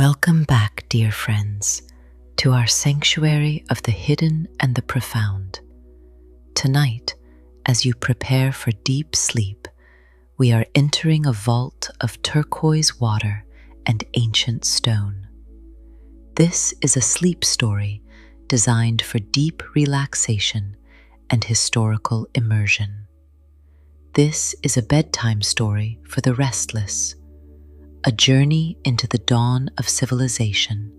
Welcome back, dear friends, to our sanctuary of the hidden and the profound. Tonight, as you prepare for deep sleep, we are entering a vault of turquoise water and ancient stone. This is a sleep story designed for deep relaxation and historical immersion. This is a bedtime story for the restless, a journey into the dawn of civilization,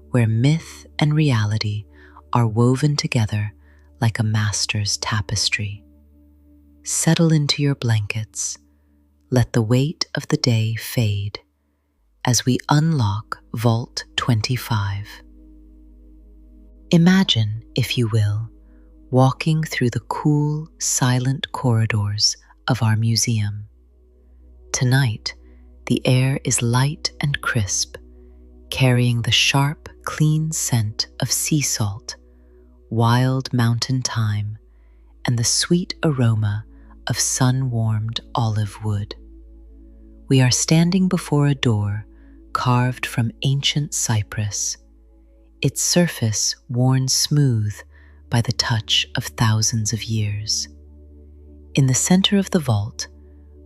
where myth and reality are woven together like a master's tapestry. Settle into your blankets, let the weight of the day fade as we unlock Vault 25. Imagine, if you will, walking through the cool, silent corridors of our museum. Tonight, the air is light and crisp, carrying the sharp, clean scent of sea salt, wild mountain thyme, and the sweet aroma of sun-warmed olive wood. We are standing before a door carved from ancient cypress, its surface worn smooth by the touch of thousands of years. In the center of the vault,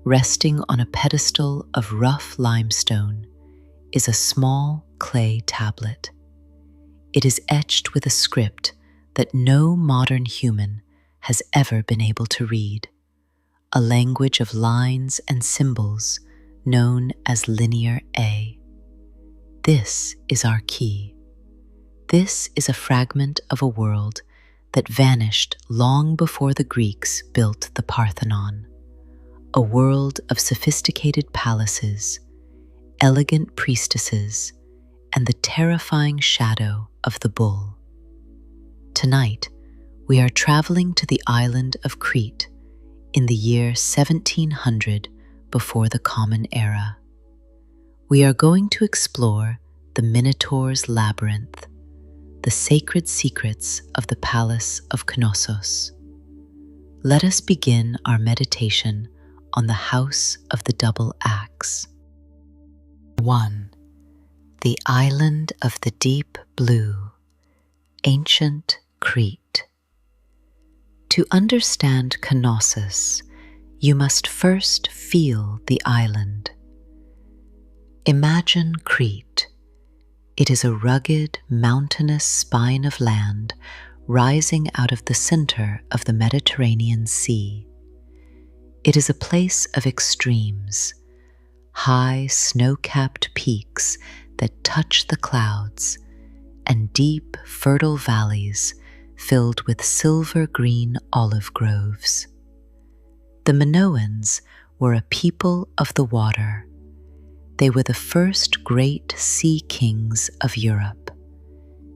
resting on a pedestal of rough limestone, is a small clay tablet. It is etched with a script that no modern human has ever been able to read, a language of lines and symbols known as Linear A. This is our key. This is a fragment of a world that vanished long before the Greeks built the Parthenon. A world of sophisticated palaces, elegant priestesses, and the terrifying shadow of the bull. Tonight, we are traveling to the island of Crete in the year 1700 before the Common Era. We are going to explore the Minotaur's Labyrinth, the sacred secrets of the Palace of Knossos. Let us begin our meditation on the House of the Double Axe. 1. The Island of the Deep Blue, Ancient Crete. To understand Knossos, you must first feel the island. Imagine Crete. It is a rugged, mountainous spine of land rising out of the center of the Mediterranean Sea. It is a place of extremes, high snow-capped peaks that touch the clouds, and deep, fertile valleys filled with silver-green olive groves. The Minoans were a people of the water. They were the first great sea kings of Europe.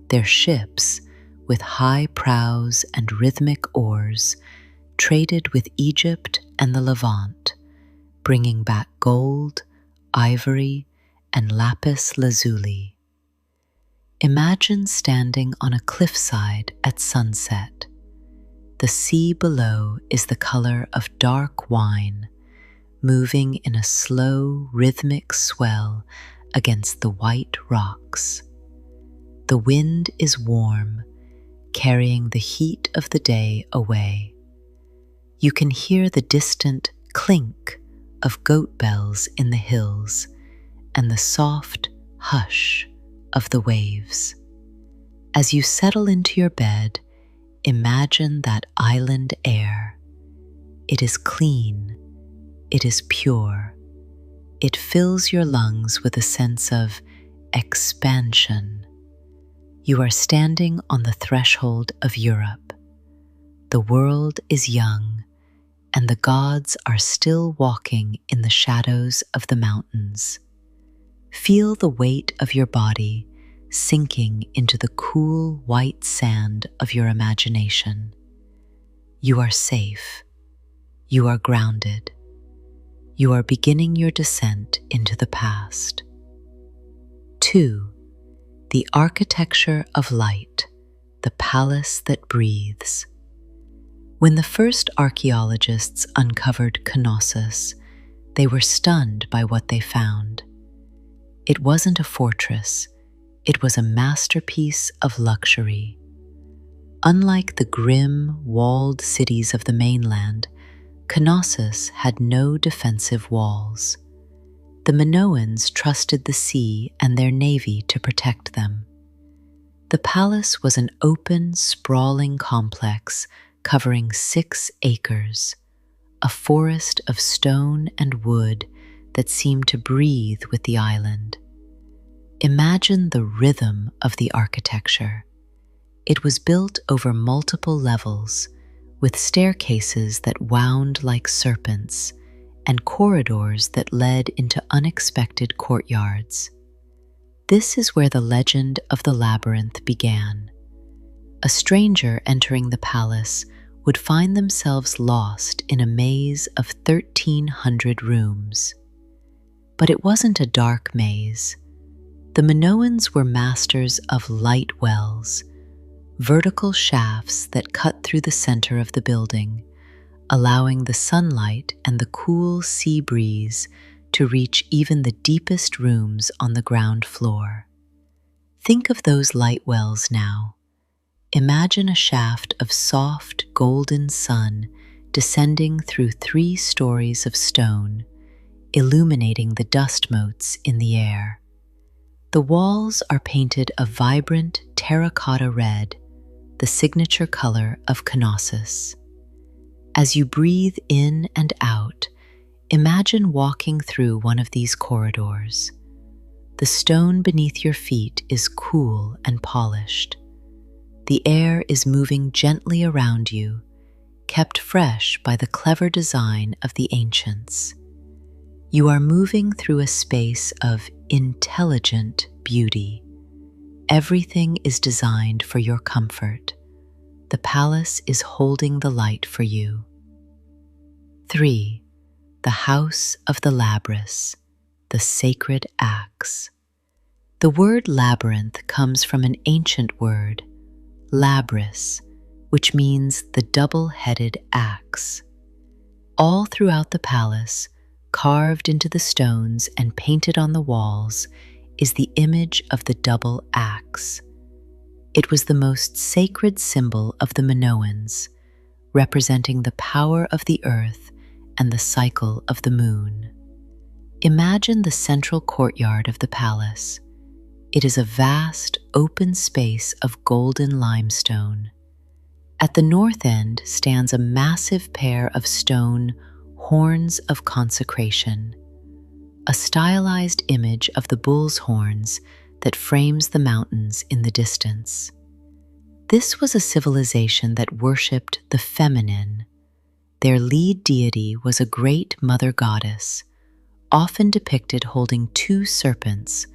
Their ships, with high prows and rhythmic oars, traded with Egypt and the Levant, bringing back gold, ivory, and lapis lazuli. Imagine standing on a cliffside at sunset. The sea below is the color of dark wine, moving in a slow, rhythmic swell against the white rocks. The wind is warm, carrying the heat of the day away. You can hear the distant clink of goat bells in the hills and the soft hush of the waves. As you settle into your bed, imagine that island air. It is clean, it is pure. It fills your lungs with a sense of expansion. You are standing on the threshold of Europe. The world is young, and the gods are still walking in the shadows of the mountains. Feel the weight of your body sinking into the cool white sand of your imagination. You are safe. You are grounded. You are beginning your descent into the past. 2. The architecture of light, the palace that breathes. When the first archaeologists uncovered Knossos, they were stunned by what they found. It wasn't a fortress, it was a masterpiece of luxury. Unlike the grim, walled cities of the mainland, Knossos had no defensive walls. The Minoans trusted the sea and their navy to protect them. The palace was an open, sprawling complex covering 6 acres, a forest of stone and wood that seemed to breathe with the island. Imagine the rhythm of the architecture. It was built over multiple levels, with staircases that wound like serpents and corridors that led into unexpected courtyards. This is where the legend of the labyrinth began. A stranger entering the palace would find themselves lost in a maze of 1,300 rooms. But it wasn't a dark maze. The Minoans were masters of light wells, vertical shafts that cut through the center of the building, allowing the sunlight and the cool sea breeze to reach even the deepest rooms on the ground floor. Think of those light wells now. Imagine a shaft of soft, golden sun descending through 3 stories of stone, illuminating the dust motes in the air. The walls are painted a vibrant terracotta red, the signature color of Knossos. As you breathe in and out, imagine walking through one of these corridors. The stone beneath your feet is cool and polished. The air is moving gently around you, kept fresh by the clever design of the ancients. You are moving through a space of intelligent beauty. Everything is designed for your comfort. The palace is holding the light for you. 3. The House of the Labyrinth, the sacred axe. The word labyrinth comes from an ancient word, labris, which means the double-headed axe. All throughout the palace, carved into the stones and painted on the walls, is the image of the double axe. It was the most sacred symbol of the Minoans, representing the power of the earth and the cycle of the moon. Imagine the central courtyard of the palace. It is a vast, open space of golden limestone. At the north end stands a massive pair of stone horns of consecration, a stylized image of the bull's horns that frames the mountains in the distance. This was a civilization that worshipped the feminine. Their lead deity was a great mother goddess, often depicted holding 2 serpents,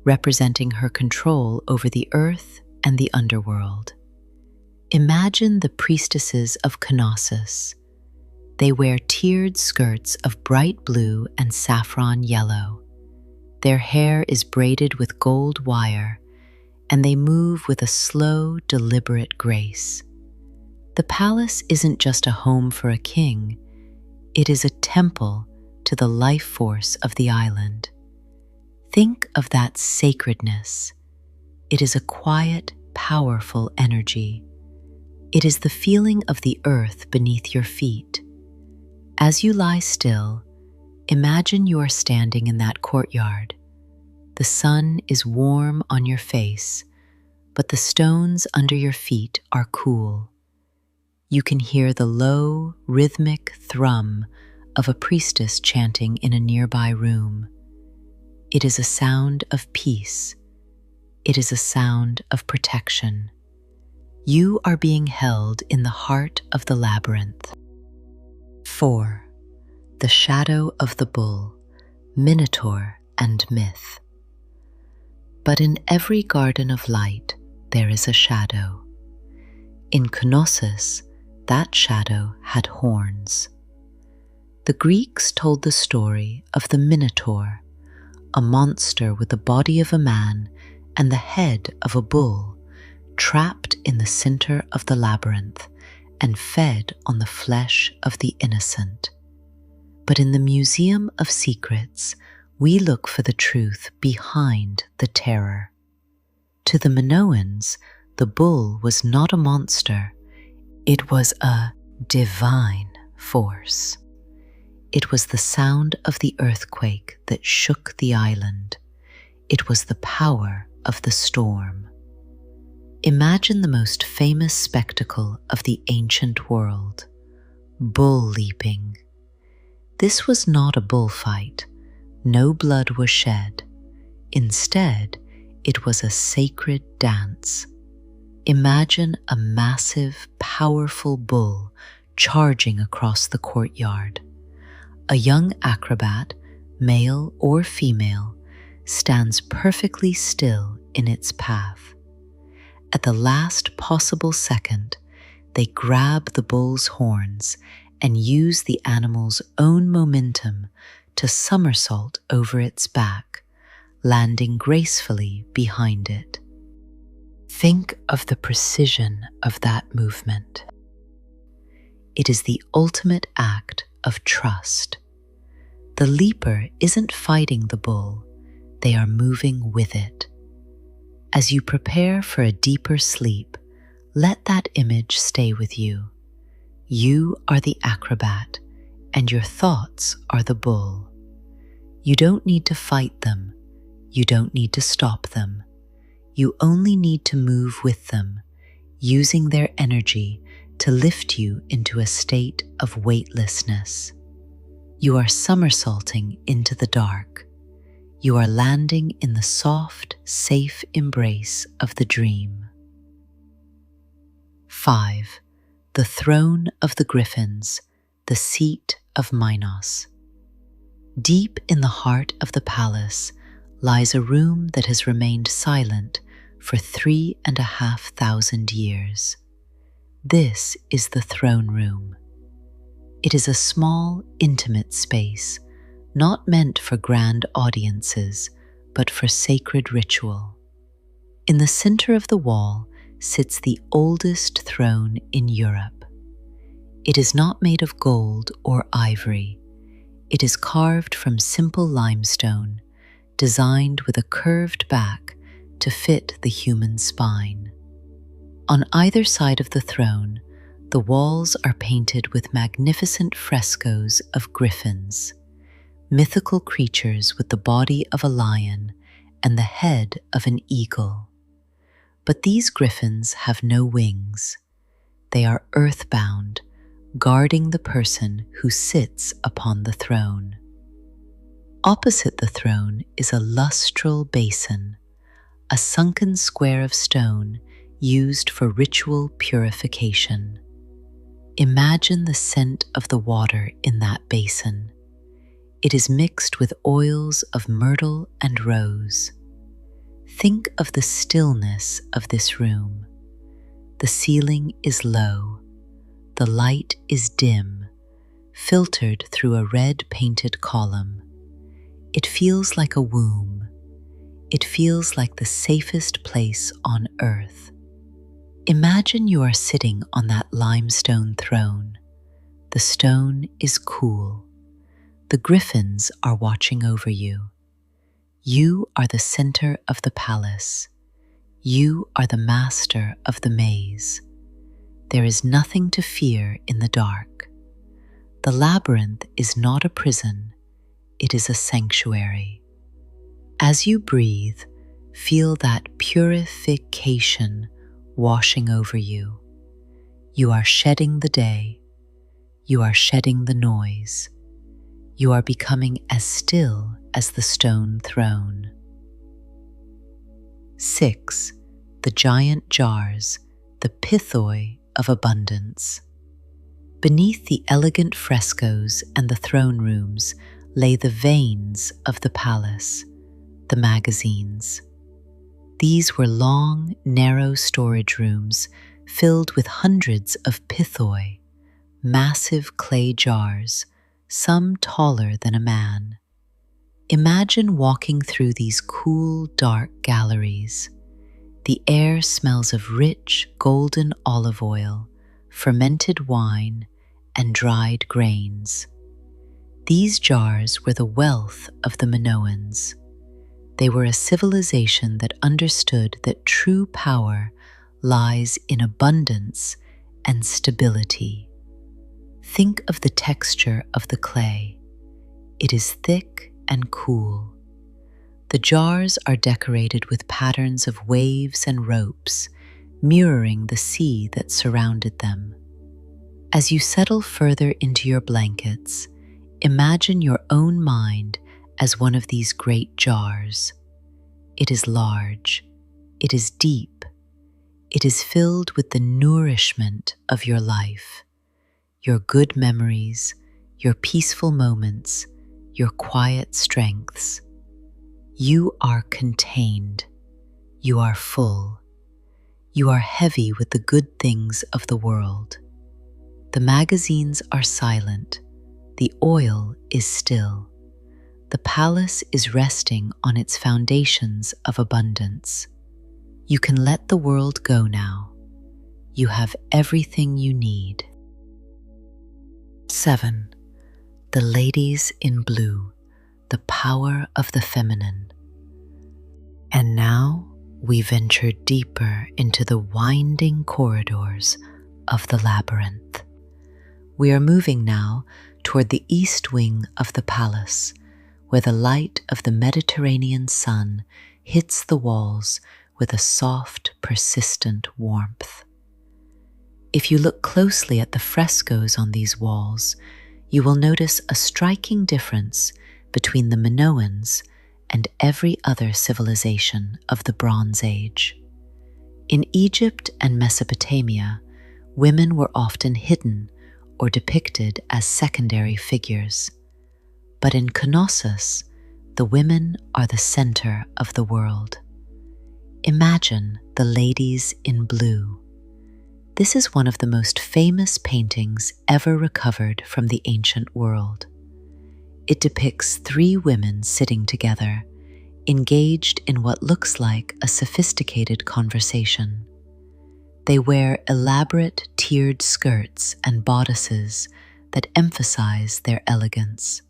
representing her control over the earth and the underworld. Imagine the priestesses of Knossos. They wear tiered skirts of bright blue and saffron yellow. Their hair is braided with gold wire, and they move with a slow, deliberate grace. The palace isn't just a home for a king, it is a temple to the life force of the island. Think of that sacredness. It is a quiet, powerful energy. It is the feeling of the earth beneath your feet. As you lie still, imagine you are standing in that courtyard. The sun is warm on your face, but the stones under your feet are cool. You can hear the low, rhythmic thrum of a priestess chanting in a nearby room. It is a sound of peace. It is a sound of protection. You are being held in the heart of the labyrinth. 4. The Shadow of the Bull, Minotaur and Myth. But in every garden of light, there is a shadow. In Knossos, that shadow had horns. The Greeks told the story of the Minotaur, a monster with the body of a man and the head of a bull, trapped in the center of the labyrinth and fed on the flesh of the innocent. But in the Museum of Secrets, we look for the truth behind the terror. To the Minoans, the bull was not a monster, it was a divine force. It was the sound of the earthquake that shook the island. It was the power of the storm. Imagine the most famous spectacle of the ancient world, bull leaping. This was not a bullfight. No blood was shed. Instead, it was a sacred dance. Imagine a massive, powerful bull charging across the courtyard. A young acrobat, male or female, stands perfectly still in its path. At the last possible second, they grab the bull's horns and use the animal's own momentum to somersault over its back, landing gracefully behind it. Think of the precision of that movement. It is the ultimate act of trust. The leaper isn't fighting the bull, they are moving with it. As you prepare for a deeper sleep, let that image stay with you. You are the acrobat, and your thoughts are the bull. You don't need to fight them. You don't need to stop them. You only need to move with them, using their energy to lift you into a state of weightlessness. You are somersaulting into the dark. You are landing in the soft, safe embrace of the dream. 5. The throne of the griffins, the seat of Minos. Deep in the heart of the palace lies a room that has remained silent for 3,500 years. This is the throne room. It is a small, intimate space, not meant for grand audiences, but for sacred ritual. In the center of the wall sits the oldest throne in Europe. It is not made of gold or ivory. It is carved from simple limestone, designed with a curved back to fit the human spine. On either side of the throne, the walls are painted with magnificent frescoes of griffins, mythical creatures with the body of a lion and the head of an eagle. But these griffins have no wings. They are earthbound, guarding the person who sits upon the throne. Opposite the throne is a lustral basin, a sunken square of stone used for ritual purification. Imagine the scent of the water in that basin. It is mixed with oils of myrtle and rose. Think of the stillness of this room. The ceiling is low. The light is dim, filtered through a red painted column. It feels like a womb. It feels like the safest place on earth. Imagine you are sitting on that limestone throne. The stone is cool. The griffins are watching over you. You are the center of the palace. You are the master of the maze. There is nothing to fear in the dark. The labyrinth is not a prison, it is a sanctuary. As you breathe, feel that purification washing over you. You are shedding the day. You are shedding the noise. You are becoming as still as the stone throne. 6. The giant jars, the pithoi of abundance. Beneath the elegant frescoes and the throne rooms lay the veins of the palace, the magazines. These were long, narrow storage rooms filled with hundreds of pithoi, massive clay jars, some taller than a man. Imagine walking through these cool, dark galleries. The air smells of rich, golden olive oil, fermented wine, and dried grains. These jars were the wealth of the Minoans. They were a civilization that understood that true power lies in abundance and stability. Think of the texture of the clay. It is thick and cool. The jars are decorated with patterns of waves and ropes, mirroring the sea that surrounded them. As you settle further into your blankets, imagine your own mind as one of these great jars. It is large, it is deep, it is filled with the nourishment of your life, your good memories, your peaceful moments, your quiet strengths. You are contained, you are full, you are heavy with the good things of the world. The magazines are silent, the oil is still. The palace is resting on its foundations of abundance. You can let the world go now. You have everything you need. 7. The ladies in blue, the power of the feminine. And now we venture deeper into the winding corridors of the labyrinth. We are moving now toward the east wing of the palace, where the light of the Mediterranean sun hits the walls with a soft, persistent warmth. If you look closely at the frescoes on these walls, you will notice a striking difference between the Minoans and every other civilization of the Bronze Age. In Egypt and Mesopotamia, women were often hidden or depicted as secondary figures. But in Knossos, the women are the center of the world. Imagine the ladies in blue. This is one of the most famous paintings ever recovered from the ancient world. It depicts 3 women sitting together, engaged in what looks like a sophisticated conversation. They wear elaborate tiered skirts and bodices that emphasize their elegance.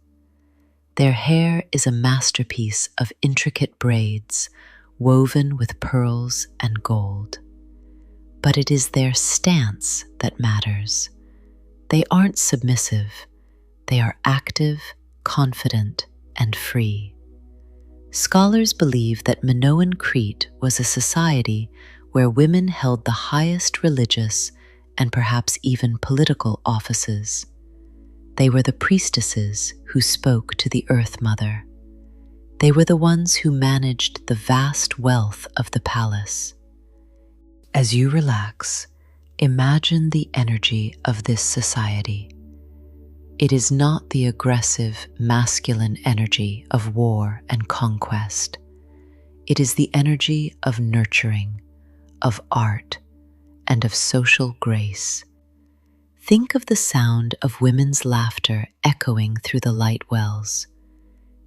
Their hair is a masterpiece of intricate braids woven with pearls and gold. But it is their stance that matters. They aren't submissive. They are active, confident, and free. Scholars believe that Minoan Crete was a society where women held the highest religious and perhaps even political offices. They were the priestesses who spoke to the Earth Mother. They were the ones who managed the vast wealth of the palace. As you relax, imagine the energy of this society. It is not the aggressive, masculine energy of war and conquest. It is the energy of nurturing, of art, and of social grace. Think of the sound of women's laughter echoing through the light wells.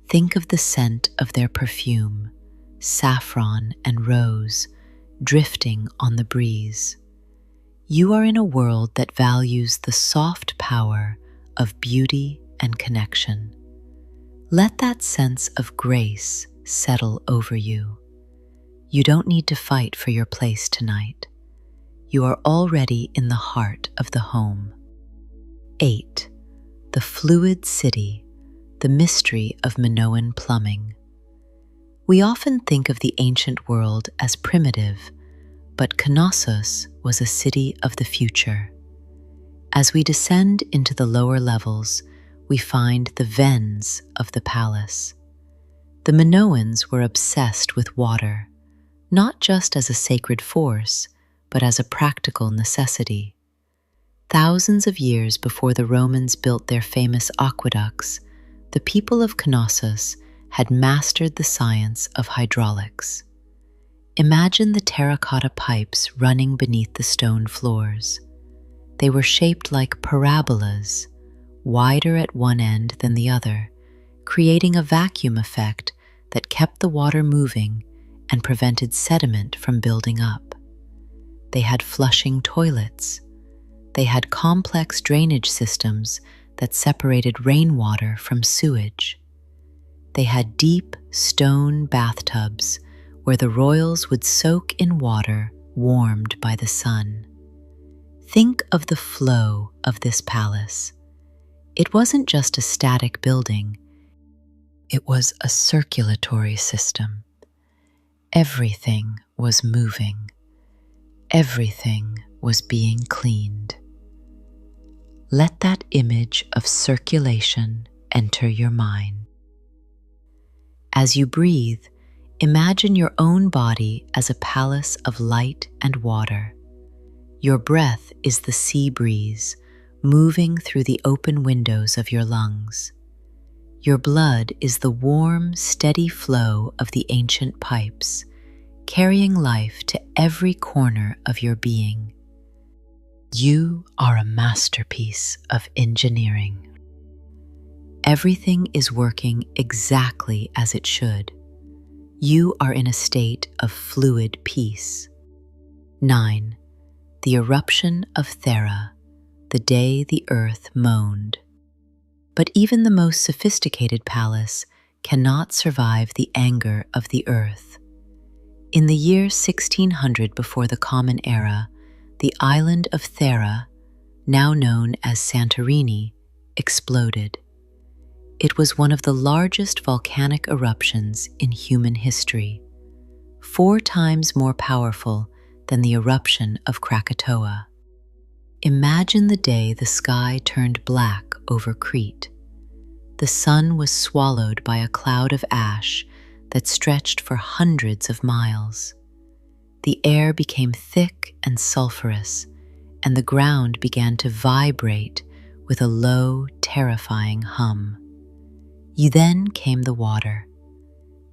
Think of the scent of their perfume, saffron and rose, drifting on the breeze. You are in a world that values the soft power of beauty and connection. Let that sense of grace settle over you. You don't need to fight for your place tonight. You are already in the heart of the home. 8. The fluid city, the mystery of Minoan plumbing. We often think of the ancient world as primitive, but Knossos was a city of the future. As we descend into the lower levels, we find the vents of the palace. The Minoans were obsessed with water, not just as a sacred force, but as a practical necessity. Thousands of years before the Romans built their famous aqueducts, the people of Knossos had mastered the science of hydraulics. Imagine the terracotta pipes running beneath the stone floors. They were shaped like parabolas, wider at one end than the other, creating a vacuum effect that kept the water moving and prevented sediment from building up. They had flushing toilets. They had complex drainage systems that separated rainwater from sewage. They had deep stone bathtubs where the royals would soak in water warmed by the sun. Think of the flow of this palace. It wasn't just a static building, it was a circulatory system. Everything was moving. Everything was being cleaned. Let that image of circulation enter your mind. As you breathe, imagine your own body as a palace of light and water. Your breath is the sea breeze moving through the open windows of your lungs. Your blood is the warm, steady flow of the ancient pipes, carrying life to every corner of your being. You are a masterpiece of engineering. Everything is working exactly as it should. You are in a state of fluid peace. 9. The eruption of Thera, the day the earth moaned. But even the most sophisticated palace cannot survive the anger of the earth. In the year 1600 before the Common Era, the island of Thera, now known as Santorini, exploded. It was one of the largest volcanic eruptions in human history, 4 times more powerful than the eruption of Krakatoa. Imagine the day the sky turned black over Crete. The sun was swallowed by a cloud of ash that stretched for hundreds of miles. The air became thick and sulfurous, and the ground began to vibrate with a low, terrifying hum. Then came the water.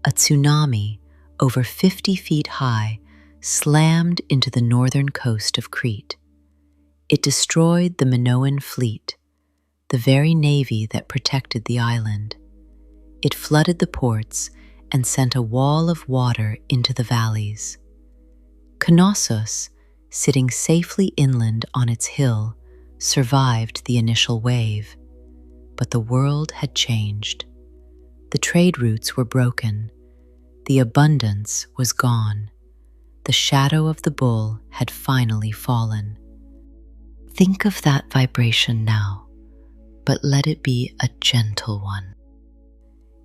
A tsunami, over 50 feet high, slammed into the northern coast of Crete. It destroyed the Minoan fleet, the very navy that protected the island. It flooded the ports and sent a wall of water into the valleys. Knossos, sitting safely inland on its hill, survived the initial wave. But the world had changed. The trade routes were broken. The abundance was gone. The shadow of the bull had finally fallen. Think of that vibration now, but let it be a gentle one.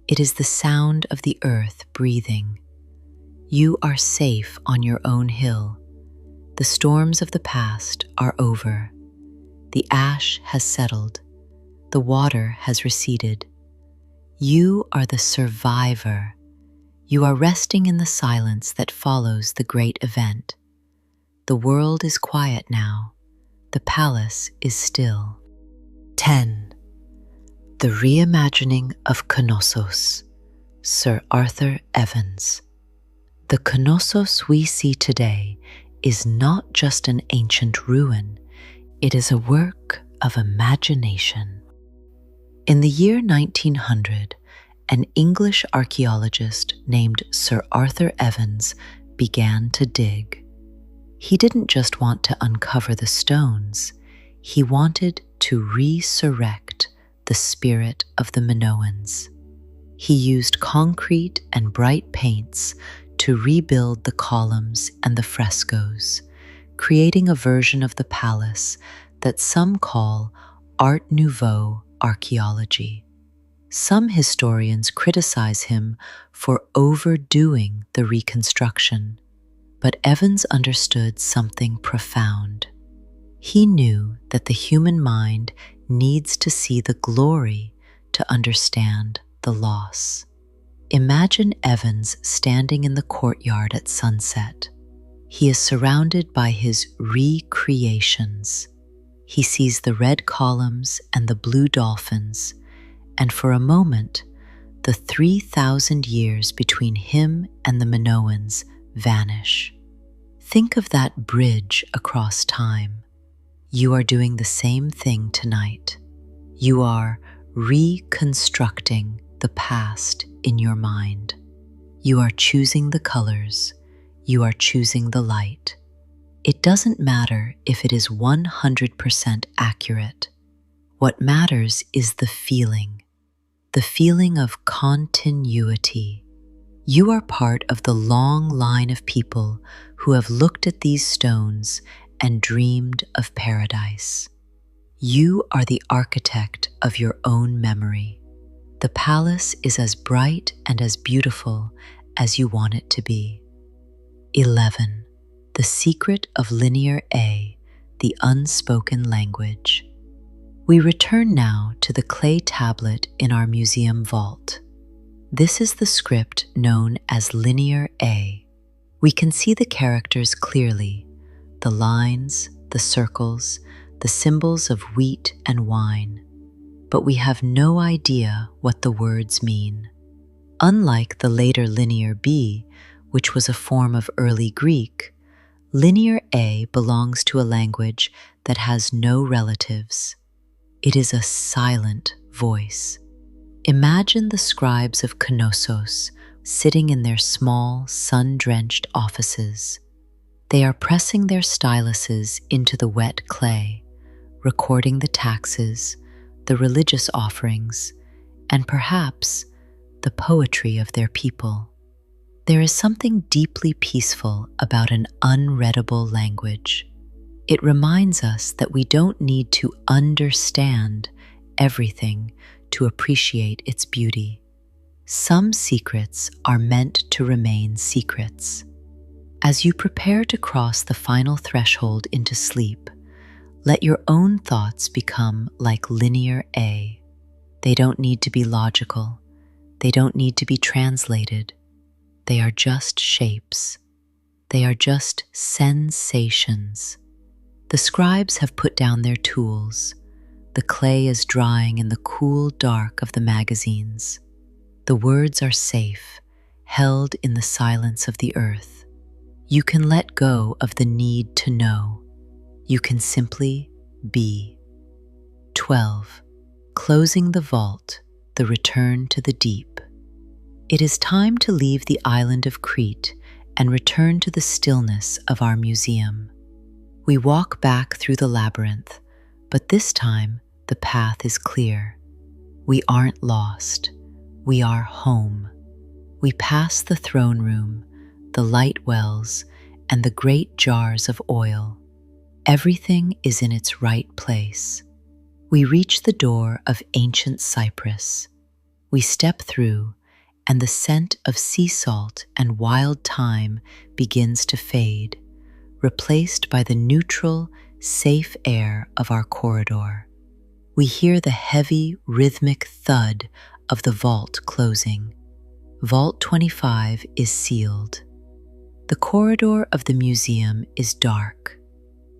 It is the sound of the earth breathing. You are safe on your own hill. The storms of the past are over. The ash has settled. The water has receded. You are the survivor. You are resting in the silence that follows the great event. The world is quiet now. The palace is still. 10. The Reimagining of Knossos, Sir Arthur Evans. The Knossos we see today is not just an ancient ruin, it is a work of imagination. In the year 1900, an English archaeologist named Sir Arthur Evans began to dig. He didn't just want to uncover the stones, he wanted to resurrect the spirit of the Minoans. He used concrete and bright paints to rebuild the columns and the frescoes, creating a version of the palace that some call Art Nouveau archaeology. Some historians criticize him for overdoing the reconstruction, but Evans understood something profound. He knew that the human mind needs to see the glory to understand the loss. Imagine Evans standing in the courtyard at sunset. He is surrounded by his recreations. He sees the red columns and the blue dolphins, and for a moment, the 3,000 years between him and the Minoans vanish. Think of that bridge across time. You are doing the same thing tonight. You are reconstructing the past in your mind. You are choosing the colors. You are choosing the light. It doesn't matter if it is 100% accurate. What matters is the feeling of continuity. You are part of the long line of people who have looked at these stones and dreamed of paradise. You are the architect of your own memory. The palace is as bright and as beautiful as you want it to be. 11. The secret of linear A, the unspoken language. We return now to the clay tablet in our museum vault. This is the script known as linear A. We can see the characters clearly, the lines, the circles, the symbols of wheat and wine, but we have no idea what the words mean. Unlike the later linear B, which was a form of early Greek, linear A belongs to a language that has no relatives. It is a silent voice. Imagine the scribes of Knossos sitting in their small, sun-drenched offices. They are pressing their styluses into the wet clay, recording the taxes, the religious offerings, and perhaps the poetry of their people. There is something deeply peaceful about an unreadable language. It reminds us that we don't need to understand everything to appreciate its beauty. Some secrets are meant to remain secrets. As you prepare to cross the final threshold into sleep, let your own thoughts become like linear A. They don't need to be logical. They don't need to be translated. They are just shapes. They are just sensations. The scribes have put down their tools. The clay is drying in the cool dark of the magazines. The words are safe, held in the silence of the earth. You can let go of the need to know. You can simply be. 12. Closing the vault, the return to the deep. It is time to leave the island of Crete and return to the stillness of our museum. We walk back through the labyrinth, but this time the path is clear. We aren't lost. We are home. We pass the throne room, the light wells, and the great jars of oil. Everything is in its right place. We reach the door of ancient cypress. We step through, and the scent of sea salt and wild thyme begins to fade, replaced by the neutral, safe air of our corridor. We hear the heavy, rhythmic thud of the vault closing. Vault 25 is sealed. The corridor of the museum is dark.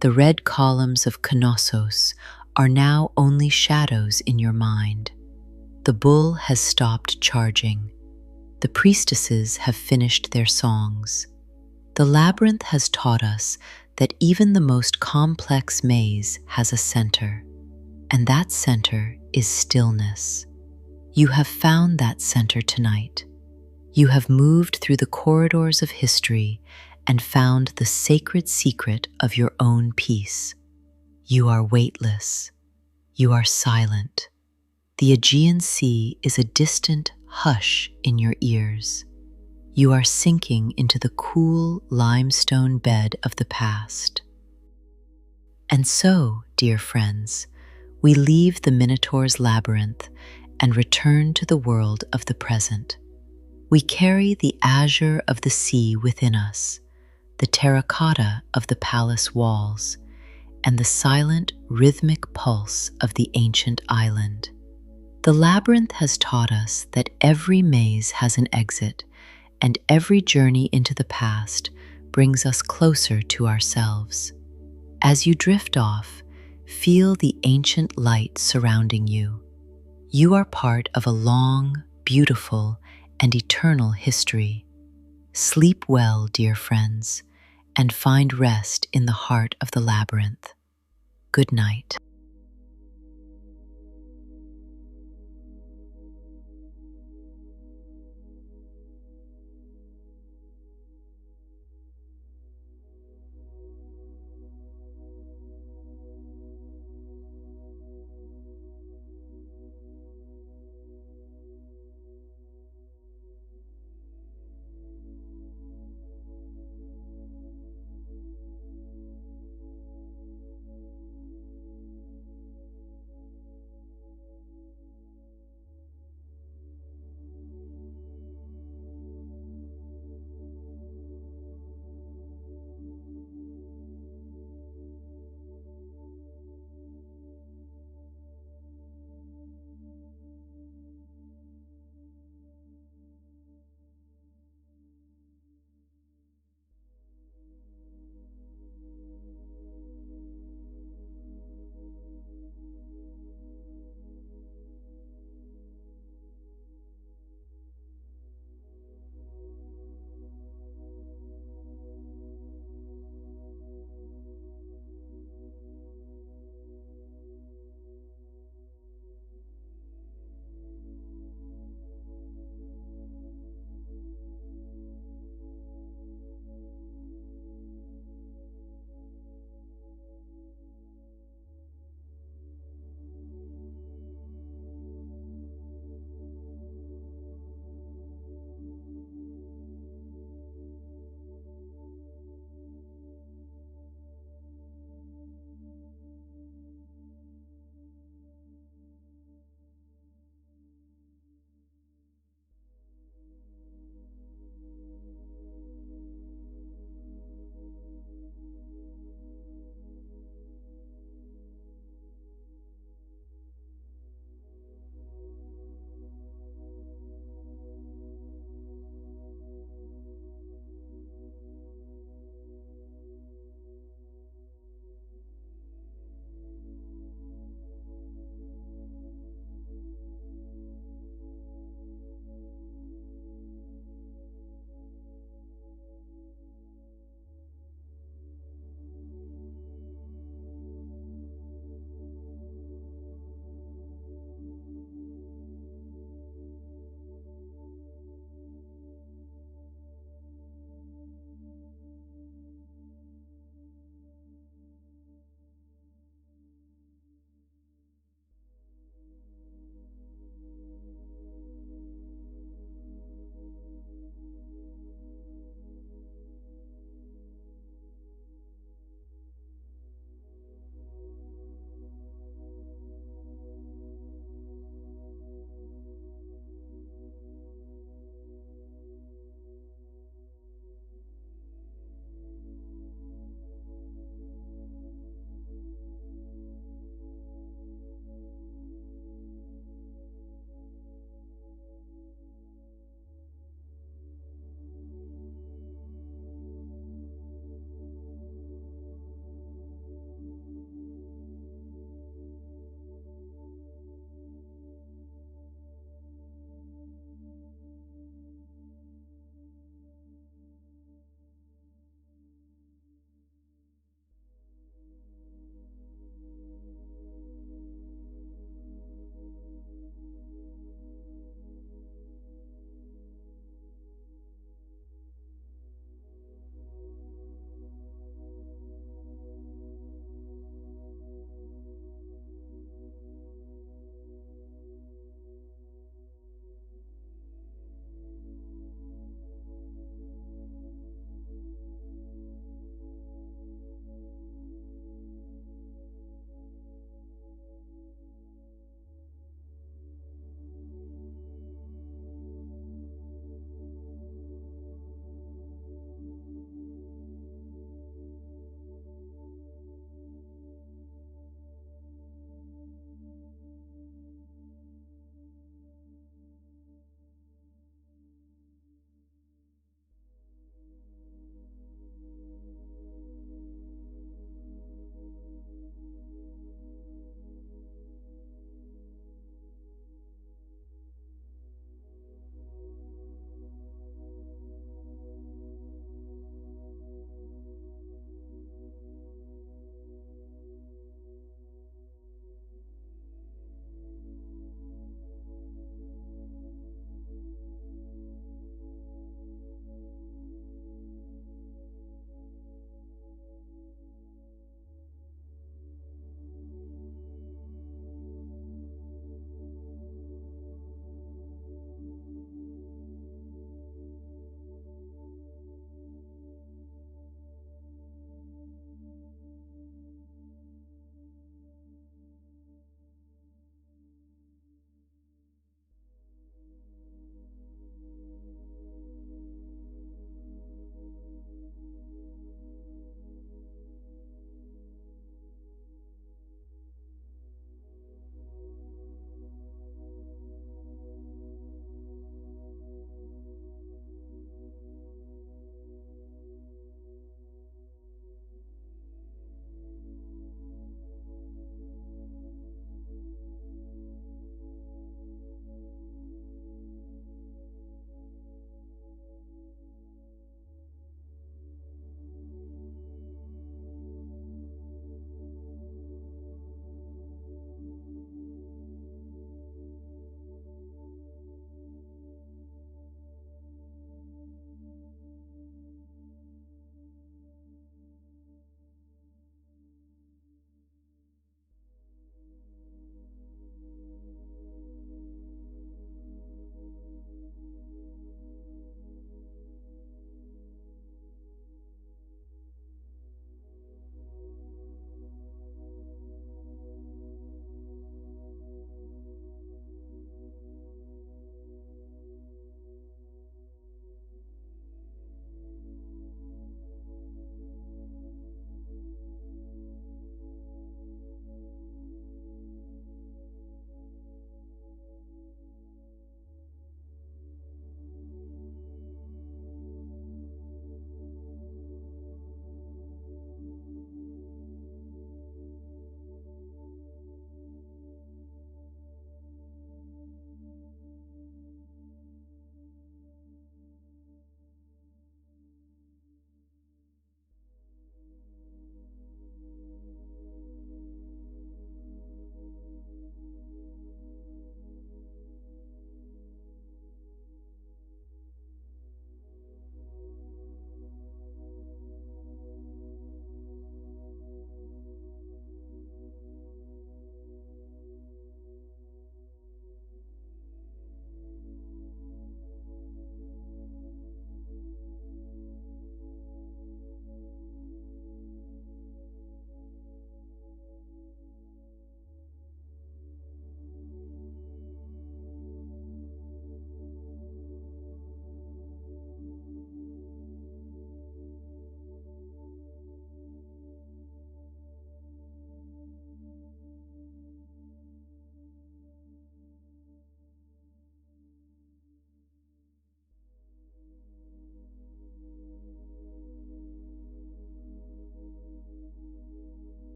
The red columns of Knossos are now only shadows in your mind. The bull has stopped charging. The priestesses have finished their songs. The labyrinth has taught us that even the most complex maze has a center, and that center is stillness. You have found that center tonight. You have moved through the corridors of history and found the sacred secret of your own peace. You are weightless. You are silent. The Aegean Sea is a distant hush in your ears. You are sinking into the cool limestone bed of the past. And so, dear friends, we leave the Minotaur's labyrinth and return to the world of the present. We carry the azure of the sea within us, the terracotta of the palace walls, and the silent, rhythmic pulse of the ancient island. The labyrinth has taught us that every maze has an exit, and every journey into the past brings us closer to ourselves. As you drift off, feel the ancient light surrounding you. You are part of a long, beautiful, and eternal history. Sleep well, dear friends, and find rest in the heart of the labyrinth. Good night.